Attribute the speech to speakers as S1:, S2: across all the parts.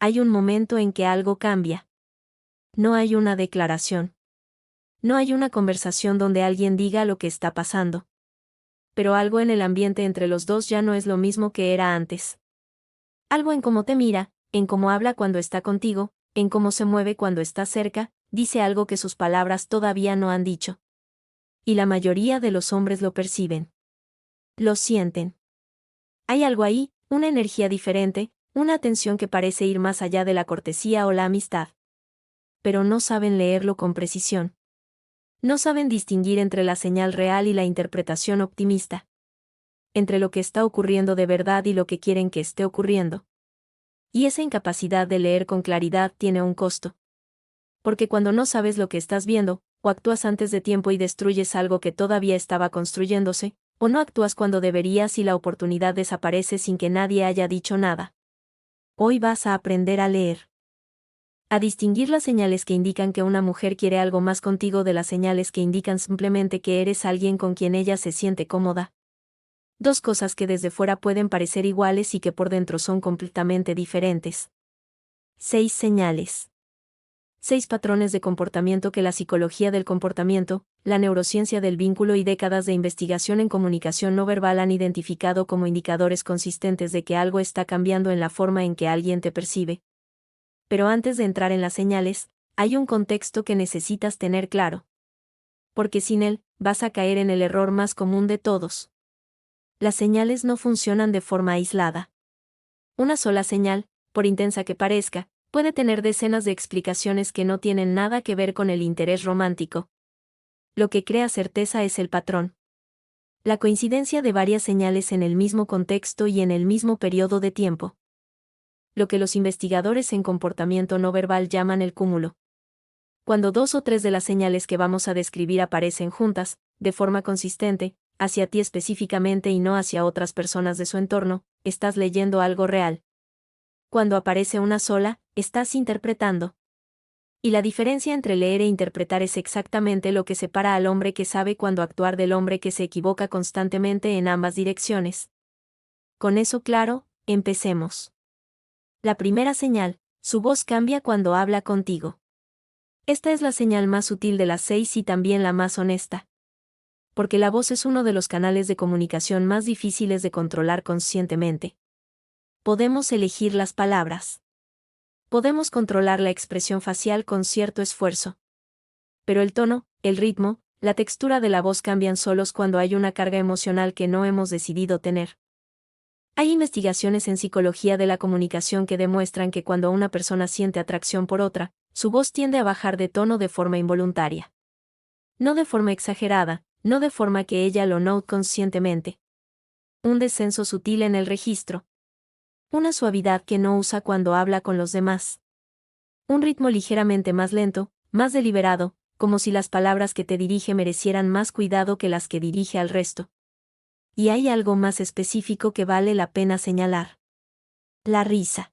S1: hay un momento en que algo cambia. No hay una declaración. No hay una conversación donde alguien diga lo que está pasando. Pero algo en el ambiente entre los dos ya no es lo mismo que era antes. Algo en cómo te mira, en cómo habla cuando está contigo, en cómo se mueve cuando está cerca, dice algo que sus palabras todavía no han dicho. Y la mayoría de los hombres lo perciben. Lo sienten. Hay algo ahí, una energía diferente, una atención que parece ir más allá de la cortesía o la amistad. Pero no saben leerlo con precisión. No saben distinguir entre la señal real y la interpretación optimista. Entre lo que está ocurriendo de verdad y lo que quieren que esté ocurriendo. Y esa incapacidad de leer con claridad tiene un costo. Porque cuando no sabes lo que estás viendo, o actúas antes de tiempo y destruyes algo que todavía estaba construyéndose, o no actúas cuando deberías y la oportunidad desaparece sin que nadie haya dicho nada. Hoy vas a aprender a leer. A distinguir las señales que indican que una mujer quiere algo más contigo de las señales que indican simplemente que eres alguien con quien ella se siente cómoda. Dos cosas que desde fuera pueden parecer iguales y que por dentro son completamente diferentes. 6 señales. 6 patrones de comportamiento que la psicología del comportamiento, la neurociencia del vínculo y décadas de investigación en comunicación no verbal han identificado como indicadores consistentes de que algo está cambiando en la forma en que alguien te percibe. Pero antes de entrar en las señales, hay un contexto que necesitas tener claro. Porque sin él, vas a caer en el error más común de todos. Las señales no funcionan de forma aislada. Una sola señal, por intensa que parezca, puede tener decenas de explicaciones que no tienen nada que ver con el interés romántico. Lo que crea certeza es el patrón. La coincidencia de varias señales en el mismo contexto y en el mismo periodo de tiempo. Lo que los investigadores en comportamiento no verbal llaman el cúmulo. Cuando 2 o 3 de las señales que vamos a describir aparecen juntas, de forma consistente, hacia ti específicamente y no hacia otras personas de su entorno, estás leyendo algo real. Cuando aparece una sola, estás interpretando. Y la diferencia entre leer e interpretar es exactamente lo que separa al hombre que sabe cuándo actuar del hombre que se equivoca constantemente en ambas direcciones. Con eso claro, empecemos. La primera señal, su voz cambia cuando habla contigo. Esta es la señal más sutil de las 6 y también la más honesta. Porque la voz es uno de los canales de comunicación más difíciles de controlar conscientemente. Podemos elegir las palabras. Podemos controlar la expresión facial con cierto esfuerzo. Pero el tono, el ritmo, la textura de la voz cambian solos cuando hay una carga emocional que no hemos decidido tener. Hay investigaciones en psicología de la comunicación que demuestran que cuando una persona siente atracción por otra, su voz tiende a bajar de tono de forma involuntaria. No de forma exagerada, no de forma que ella lo note conscientemente. Un descenso sutil en el registro. Una suavidad que no usa cuando habla con los demás. Un ritmo ligeramente más lento, más deliberado, como si las palabras que te dirige merecieran más cuidado que las que dirige al resto. Y hay algo más específico que vale la pena señalar. La risa.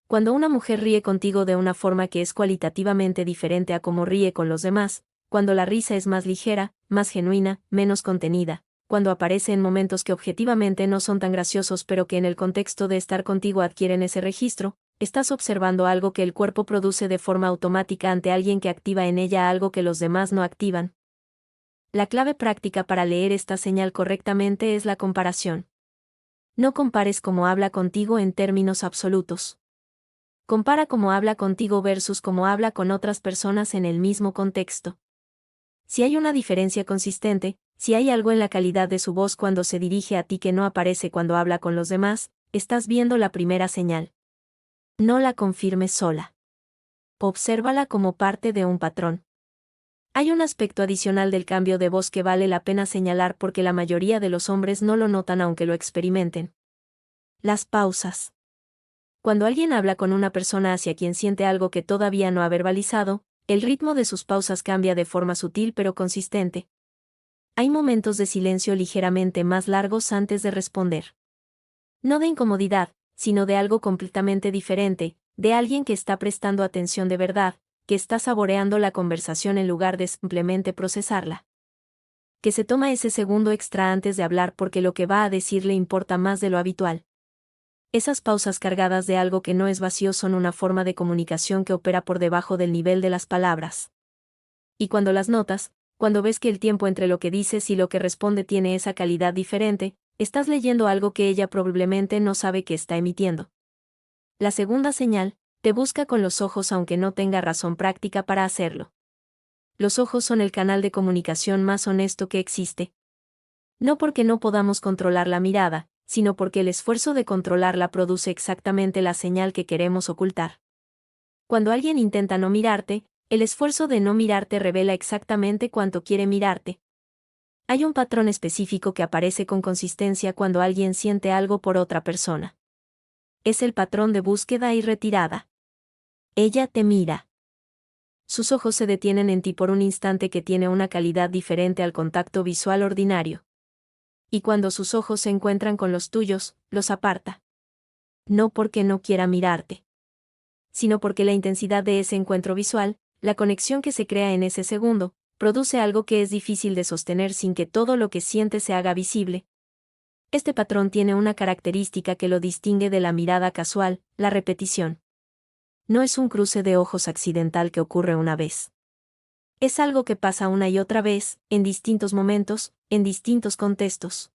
S1: Cuando una mujer ríe contigo de una forma que es cualitativamente diferente a cómo ríe con los demás, cuando la risa es más ligera, más genuina, menos contenida, cuando aparece en momentos que objetivamente no son tan graciosos pero que en el contexto de estar contigo adquieren ese registro, estás observando algo que el cuerpo produce de forma automática ante alguien que activa en ella algo que los demás no activan. La clave práctica para leer esta señal correctamente es la comparación. No compares cómo habla contigo en términos absolutos. Compara cómo habla contigo versus cómo habla con otras personas en el mismo contexto. Si hay una diferencia consistente, si hay algo en la calidad de su voz cuando se dirige a ti que no aparece cuando habla con los demás, estás viendo la primera señal. No la confirmes sola. Obsérvala como parte de un patrón. Hay un aspecto adicional del cambio de voz que vale la pena señalar porque la mayoría de los hombres no lo notan aunque lo experimenten. Las pausas. Cuando alguien habla con una persona hacia quien siente algo que todavía no ha verbalizado, el ritmo de sus pausas cambia de forma sutil pero consistente. Hay momentos de silencio ligeramente más largos antes de responder. No de incomodidad, sino de algo completamente diferente, de alguien que está prestando atención de verdad, que está saboreando la conversación en lugar de simplemente procesarla. Que se toma ese segundo extra antes de hablar porque lo que va a decir le importa más de lo habitual. Esas pausas cargadas de algo que no es vacío son una forma de comunicación que opera por debajo del nivel de las palabras. Y cuando las notas, cuando ves que el tiempo entre lo que dices y lo que responde tiene esa calidad diferente, estás leyendo algo que ella probablemente no sabe que está emitiendo. La segunda señal, te busca con los ojos aunque no tenga razón práctica para hacerlo. Los ojos son el canal de comunicación más honesto que existe. No porque no podamos controlar la mirada, sino porque el esfuerzo de controlarla produce exactamente la señal que queremos ocultar. Cuando alguien intenta no mirarte, el esfuerzo de no mirarte revela exactamente cuánto quiere mirarte. Hay un patrón específico que aparece con consistencia cuando alguien siente algo por otra persona. Es el patrón de búsqueda y retirada. Ella te mira. Sus ojos se detienen en ti por un instante que tiene una calidad diferente al contacto visual ordinario. Y cuando sus ojos se encuentran con los tuyos, los aparta. No porque no quiera mirarte, sino porque la intensidad de ese encuentro visual, la conexión que se crea en ese segundo, produce algo que es difícil de sostener sin que todo lo que siente se haga visible. Este patrón tiene una característica que lo distingue de la mirada casual, la repetición. No es un cruce de ojos accidental que ocurre una vez. Es algo que pasa una y otra vez, en distintos momentos, en distintos contextos.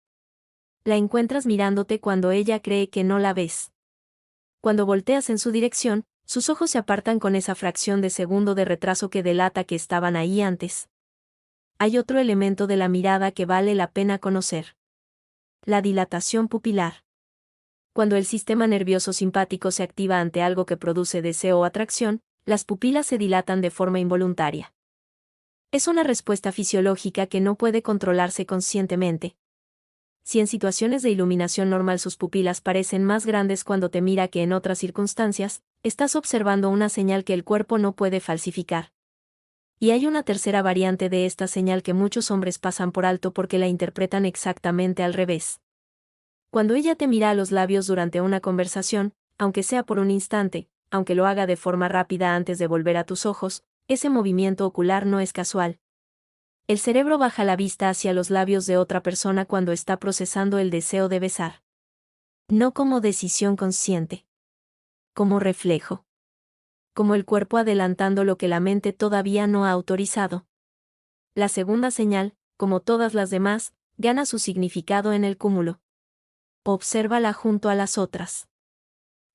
S1: La encuentras mirándote cuando ella cree que no la ves. Cuando volteas en su dirección, sus ojos se apartan con esa fracción de segundo de retraso que delata que estaban ahí antes. Hay otro elemento de la mirada que vale la pena conocer. La dilatación pupilar. Cuando el sistema nervioso simpático se activa ante algo que produce deseo o atracción, las pupilas se dilatan de forma involuntaria. Es una respuesta fisiológica que no puede controlarse conscientemente. Si en situaciones de iluminación normal sus pupilas parecen más grandes cuando te mira que en otras circunstancias, estás observando una señal que el cuerpo no puede falsificar. Y hay una tercera variante de esta señal que muchos hombres pasan por alto porque la interpretan exactamente al revés. Cuando ella te mira a los labios durante una conversación, aunque sea por un instante, aunque lo haga de forma rápida antes de volver a tus ojos, ese movimiento ocular no es casual. El cerebro baja la vista hacia los labios de otra persona cuando está procesando el deseo de besar. No como decisión consciente. Como reflejo. Como el cuerpo adelantando lo que la mente todavía no ha autorizado. La segunda señal, como todas las demás, gana su significado en el cúmulo. Obsérvala junto a las otras.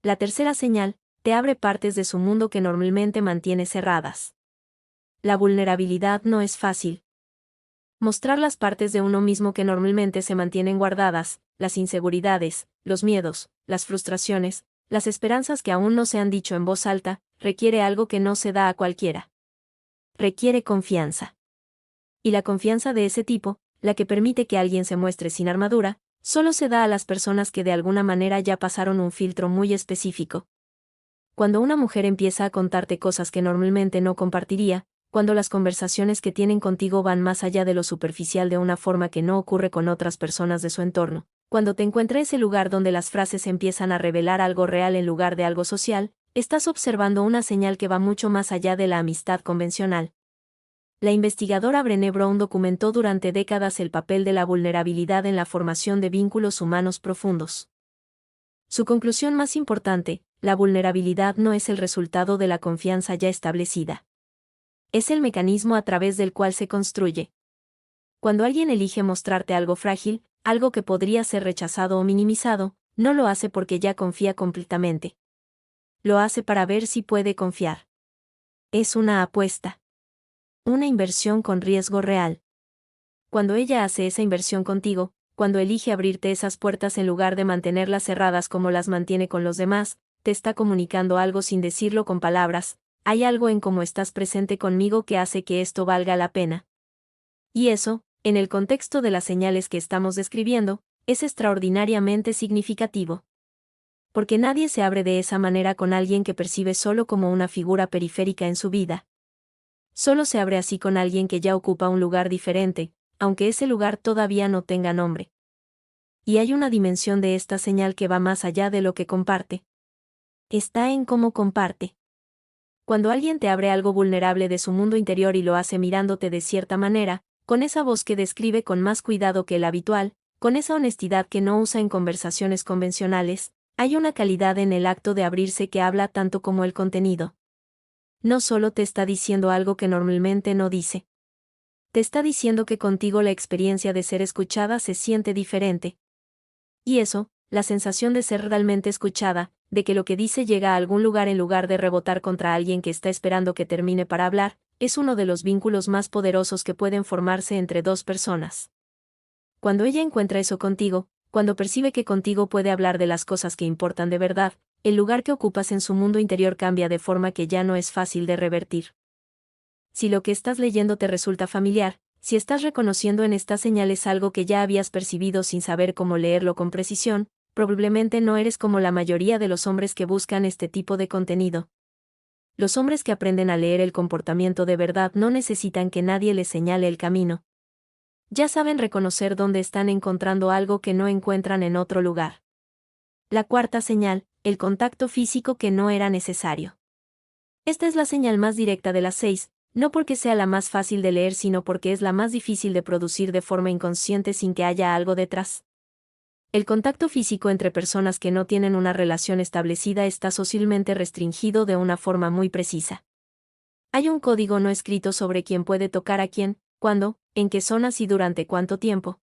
S1: La tercera señal, te abre partes de su mundo que normalmente mantiene cerradas. La vulnerabilidad no es fácil. Mostrar las partes de uno mismo que normalmente se mantienen guardadas, las inseguridades, los miedos, las frustraciones, las esperanzas que aún no se han dicho en voz alta, requiere algo que no se da a cualquiera. Requiere confianza. Y la confianza de ese tipo, la que permite que alguien se muestre sin armadura, solo se da a las personas que de alguna manera ya pasaron un filtro muy específico. Cuando una mujer empieza a contarte cosas que normalmente no compartiría, cuando las conversaciones que tienen contigo van más allá de lo superficial de una forma que no ocurre con otras personas de su entorno, cuando te encuentra ese lugar donde las frases empiezan a revelar algo real en lugar de algo social, estás observando una señal que va mucho más allá de la amistad convencional. La investigadora Brené Brown documentó durante décadas el papel de la vulnerabilidad en la formación de vínculos humanos profundos. Su conclusión más importante, la vulnerabilidad no es el resultado de la confianza ya establecida. Es el mecanismo a través del cual se construye. Cuando alguien elige mostrarte algo frágil, algo que podría ser rechazado o minimizado, no lo hace porque ya confía completamente. Lo hace para ver si puede confiar. Es una apuesta. Una inversión con riesgo real. Cuando ella hace esa inversión contigo, cuando elige abrirte esas puertas en lugar de mantenerlas cerradas como las mantiene con los demás, te está comunicando algo sin decirlo con palabras. Hay algo en cómo estás presente conmigo que hace que esto valga la pena. Y eso, en el contexto de las señales que estamos describiendo, es extraordinariamente significativo. Porque nadie se abre de esa manera con alguien que percibe solo como una figura periférica en su vida. Solo se abre así con alguien que ya ocupa un lugar diferente, aunque ese lugar todavía no tenga nombre. Y hay una dimensión de esta señal que va más allá de lo que comparte. Está en cómo comparte. Cuando alguien te abre algo vulnerable de su mundo interior y lo hace mirándote de cierta manera, con esa voz que describe con más cuidado que el habitual, con esa honestidad que no usa en conversaciones convencionales, Hay una calidad en el acto de abrirse que habla tanto como el contenido. No solo te está diciendo algo que normalmente no dice. Te está diciendo que contigo la experiencia de ser escuchada se siente diferente. Y eso, la sensación de ser realmente escuchada, de que lo que dice llega a algún lugar en lugar de rebotar contra alguien que está esperando que termine para hablar, es uno de los vínculos más poderosos que pueden formarse entre dos personas. Cuando ella encuentra eso contigo, cuando percibe que contigo puede hablar de las cosas que importan de verdad, el lugar que ocupas en su mundo interior cambia de forma que ya no es fácil de revertir. Si lo que estás leyendo te resulta familiar, si estás reconociendo en estas señales algo que ya habías percibido sin saber cómo leerlo con precisión, probablemente no eres como la mayoría de los hombres que buscan este tipo de contenido. Los hombres que aprenden a leer el comportamiento de verdad no necesitan que nadie les señale el camino. Ya saben reconocer dónde están encontrando algo que no encuentran en otro lugar. La cuarta señal, el contacto físico que no era necesario. Esta es la señal más directa de las 6, no porque sea la más fácil de leer, sino porque es la más difícil de producir de forma inconsciente sin que haya algo detrás. El contacto físico entre personas que no tienen una relación establecida está socialmente restringido de una forma muy precisa. Hay un código no escrito sobre quién puede tocar a quién, cuándo, en qué zonas y durante cuánto tiempo.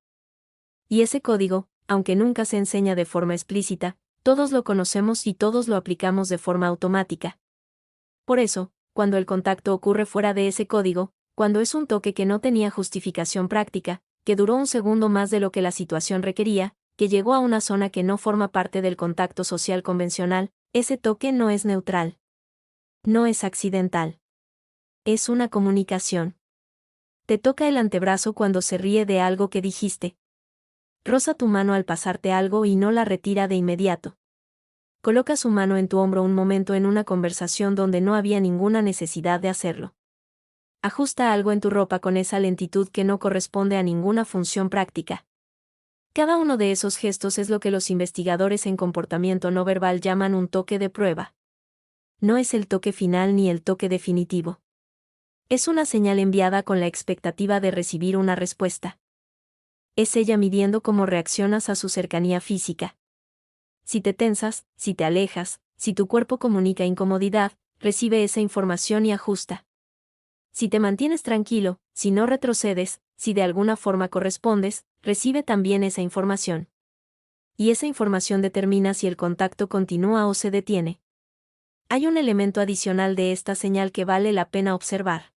S1: Y ese código, aunque nunca se enseña de forma explícita, todos lo conocemos y todos lo aplicamos de forma automática. Por eso, cuando el contacto ocurre fuera de ese código, cuando es un toque que no tenía justificación práctica, que duró un segundo más de lo que la situación requería, que llegó a una zona que no forma parte del contacto social convencional, ese toque no es neutral. No es accidental. Es una comunicación. Te toca el antebrazo cuando se ríe de algo que dijiste. Roza tu mano al pasarte algo y no la retira de inmediato. Coloca su mano en tu hombro un momento en una conversación donde no había ninguna necesidad de hacerlo. Ajusta algo en tu ropa con esa lentitud que no corresponde a ninguna función práctica. Cada uno de esos gestos es lo que los investigadores en comportamiento no verbal llaman un toque de prueba. No es el toque final ni el toque definitivo. Es una señal enviada con la expectativa de recibir una respuesta. Es ella midiendo cómo reaccionas a su cercanía física. Si te tensas, si te alejas, si tu cuerpo comunica incomodidad, recibe esa información y ajusta. Si te mantienes tranquilo, si no retrocedes, si de alguna forma correspondes, recibe también esa información. Y esa información determina si el contacto continúa o se detiene. Hay un elemento adicional de esta señal que vale la pena observar.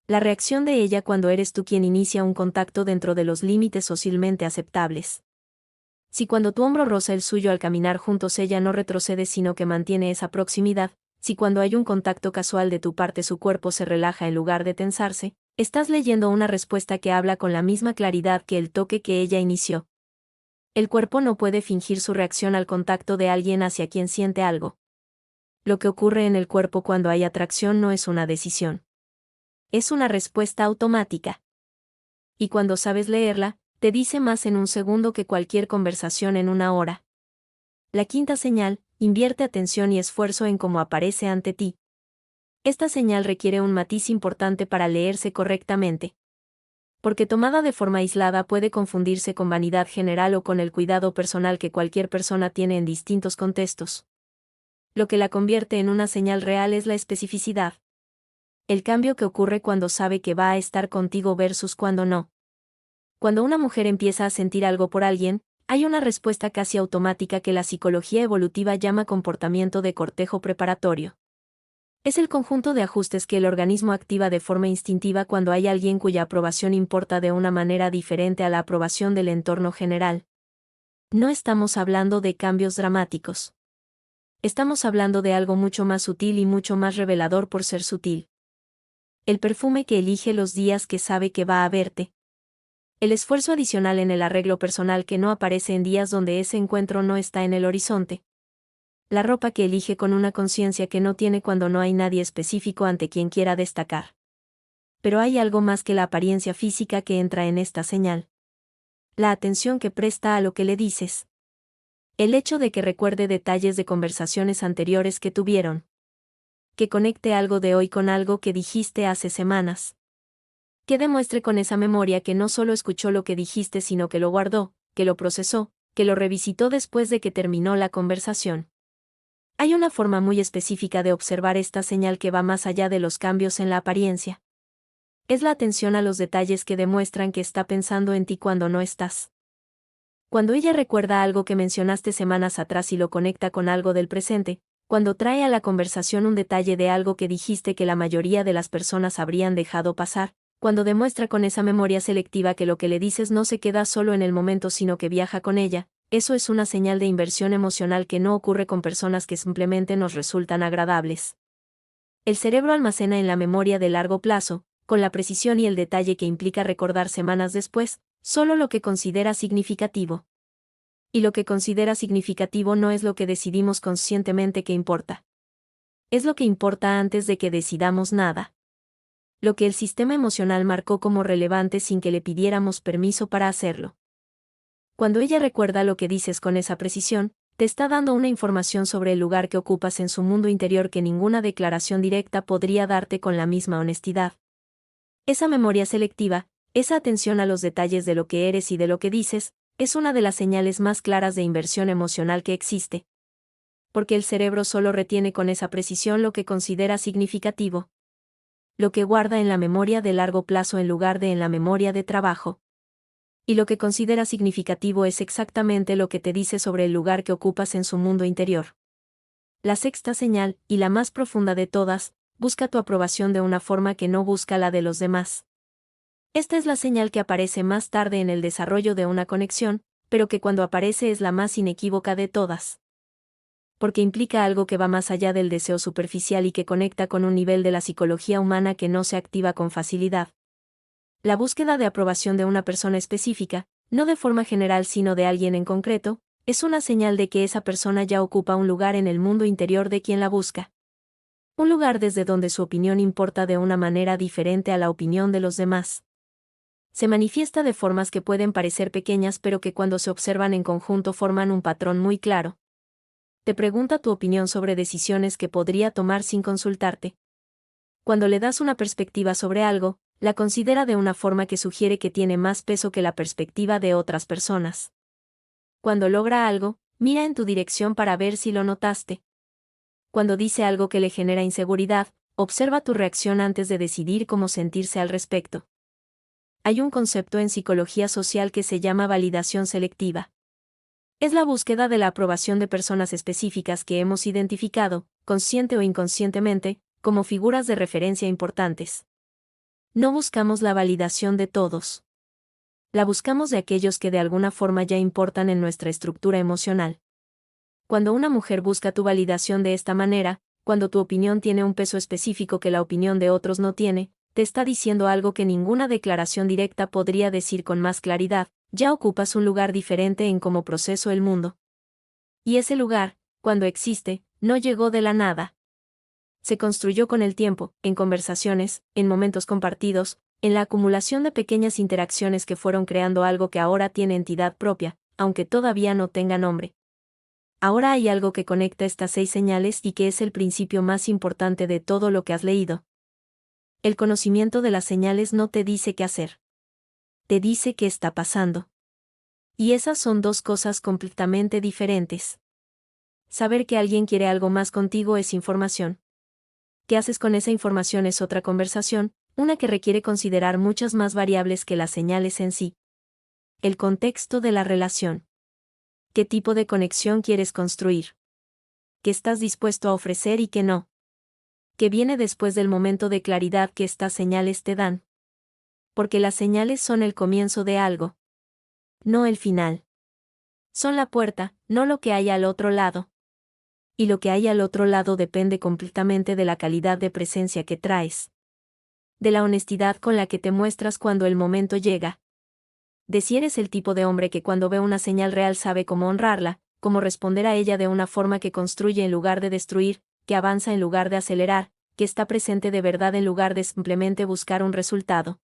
S1: La reacción de ella cuando eres tú quien inicia un contacto dentro de los límites socialmente aceptables. Si cuando tu hombro roza el suyo al caminar juntos ella no retrocede sino que mantiene esa proximidad, si cuando hay un contacto casual de tu parte su cuerpo se relaja en lugar de tensarse, estás leyendo una respuesta que habla con la misma claridad que el toque que ella inició. El cuerpo no puede fingir su reacción al contacto de alguien hacia quien siente algo. Lo que ocurre en el cuerpo cuando hay atracción no es una decisión. Es una respuesta automática. Y cuando sabes leerla, te dice más en un segundo que cualquier conversación en una hora. La quinta señal, invierte atención y esfuerzo en cómo aparece ante ti. Esta señal requiere un matiz importante para leerse correctamente. Porque tomada de forma aislada puede confundirse con vanidad general o con el cuidado personal que cualquier persona tiene en distintos contextos. Lo que la convierte en una señal real es la especificidad. El cambio que ocurre cuando sabe que va a estar contigo versus cuando no. Cuando una mujer empieza a sentir algo por alguien, hay una respuesta casi automática que la psicología evolutiva llama comportamiento de cortejo preparatorio. Es el conjunto de ajustes que el organismo activa de forma instintiva cuando hay alguien cuya aprobación importa de una manera diferente a la aprobación del entorno general. No estamos hablando de cambios dramáticos. Estamos hablando de algo mucho más sutil y mucho más revelador por ser sutil. El perfume que elige los días que sabe que va a verte. El esfuerzo adicional en el arreglo personal que no aparece en días donde ese encuentro no está en el horizonte. La ropa que elige con una conciencia que no tiene cuando no hay nadie específico ante quien quiera destacar. Pero hay algo más que la apariencia física que entra en esta señal. La atención que presta a lo que le dices. El hecho de que recuerde detalles de conversaciones anteriores que tuvieron. Que conecte algo de hoy con algo que dijiste hace semanas. Que demuestre con esa memoria que no solo escuchó lo que dijiste sino que lo guardó, que lo procesó, que lo revisitó después de que terminó la conversación. Hay una forma muy específica de observar esta señal que va más allá de los cambios en la apariencia. Es la atención a los detalles que demuestran que está pensando en ti cuando no estás. Cuando ella recuerda algo que mencionaste semanas atrás y lo conecta con algo del presente, cuando trae a la conversación un detalle de algo que dijiste que la mayoría de las personas habrían dejado pasar, cuando demuestra con esa memoria selectiva que lo que le dices no se queda solo en el momento sino que viaja con ella, eso es una señal de inversión emocional que no ocurre con personas que simplemente nos resultan agradables. El cerebro almacena en la memoria de largo plazo, con la precisión y el detalle que implica recordar semanas después, solo lo que considera significativo. Y lo que considera significativo no es lo que decidimos conscientemente que importa. Es lo que importa antes de que decidamos nada. Lo que el sistema emocional marcó como relevante sin que le pidiéramos permiso para hacerlo. Cuando ella recuerda lo que dices con esa precisión, te está dando una información sobre el lugar que ocupas en su mundo interior que ninguna declaración directa podría darte con la misma honestidad. Esa memoria selectiva, esa atención a los detalles de lo que eres y de lo que dices, es una de las señales más claras de inversión emocional que existe. Porque el cerebro solo retiene con esa precisión lo que considera significativo. Lo que guarda en la memoria de largo plazo en lugar de en la memoria de trabajo. Y lo que considera significativo es exactamente lo que te dice sobre el lugar que ocupas en su mundo interior. La sexta señal, y la más profunda de todas, busca tu aprobación de una forma que no busca la de los demás. Esta es la señal que aparece más tarde en el desarrollo de una conexión, pero que cuando aparece es la más inequívoca de todas. Porque implica algo que va más allá del deseo superficial y que conecta con un nivel de la psicología humana que no se activa con facilidad. La búsqueda de aprobación de una persona específica, no de forma general sino de alguien en concreto, es una señal de que esa persona ya ocupa un lugar en el mundo interior de quien la busca. Un lugar desde donde su opinión importa de una manera diferente a la opinión de los demás. Se manifiesta de formas que pueden parecer pequeñas pero que cuando se observan en conjunto forman un patrón muy claro. Te pregunta tu opinión sobre decisiones que podría tomar sin consultarte. Cuando le das una perspectiva sobre algo, la considera de una forma que sugiere que tiene más peso que la perspectiva de otras personas. Cuando logra algo, mira en tu dirección para ver si lo notaste. Cuando dice algo que le genera inseguridad, observa tu reacción antes de decidir cómo sentirse al respecto. Hay un concepto en psicología social que se llama validación selectiva. Es la búsqueda de la aprobación de personas específicas que hemos identificado, consciente o inconscientemente, como figuras de referencia importantes. No buscamos la validación de todos. La buscamos de aquellos que de alguna forma ya importan en nuestra estructura emocional. Cuando una mujer busca tu validación de esta manera, cuando tu opinión tiene un peso específico que la opinión de otros no tiene, te está diciendo algo que ninguna declaración directa podría decir con más claridad: ya ocupas un lugar diferente en cómo proceso el mundo. Y ese lugar, cuando existe, no llegó de la nada. Se construyó con el tiempo, en conversaciones, en momentos compartidos, en la acumulación de pequeñas interacciones que fueron creando algo que ahora tiene entidad propia, aunque todavía no tenga nombre. Ahora hay algo que conecta estas 6 señales y que es el principio más importante de todo lo que has leído. El conocimiento de las señales no te dice qué hacer. Te dice qué está pasando. Y esas son 2 cosas completamente diferentes. Saber que alguien quiere algo más contigo es información. ¿Qué haces con esa información? Es otra conversación, una que requiere considerar muchas más variables que las señales en sí. El contexto de la relación. ¿Qué tipo de conexión quieres construir? ¿Qué estás dispuesto a ofrecer y qué no? ¿Qué viene después del momento de claridad que estas señales te dan? Porque las señales son el comienzo de algo, no el final. Son la puerta, no lo que hay al otro lado. Y lo que hay al otro lado depende completamente de la calidad de presencia que traes. De la honestidad con la que te muestras cuando el momento llega. De si eres el tipo de hombre que cuando ve una señal real sabe cómo honrarla, cómo responder a ella de una forma que construye en lugar de destruir, que avanza en lugar de acelerar, que está presente de verdad en lugar de simplemente buscar un resultado.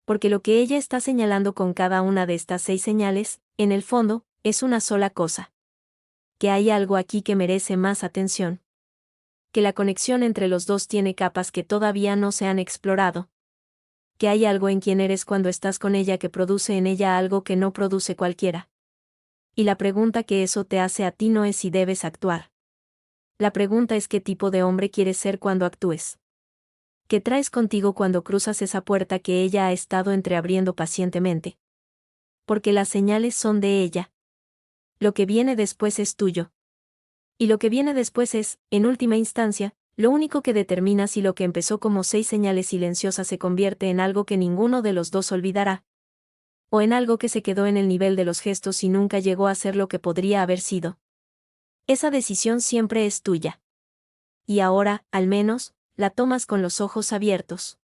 S1: Porque lo que ella está señalando con cada una de estas 6 señales, en el fondo, es una sola cosa. Que hay algo aquí que merece más atención. Que la conexión entre los dos tiene capas que todavía no se han explorado. Que hay algo en quien eres cuando estás con ella que produce en ella algo que no produce cualquiera. Y la pregunta que eso te hace a ti no es si debes actuar. La pregunta es qué tipo de hombre quieres ser cuando actúes. ¿Qué traes contigo cuando cruzas esa puerta que ella ha estado entreabriendo pacientemente? Porque las señales son de ella. Lo que viene después es tuyo. Y lo que viene después es, en última instancia, lo único que determina si lo que empezó como 6 señales silenciosas se convierte en algo que ninguno de los dos olvidará. O en algo que se quedó en el nivel de los gestos y nunca llegó a ser lo que podría haber sido. Esa decisión siempre es tuya. Y ahora, al menos, la tomas con los ojos abiertos.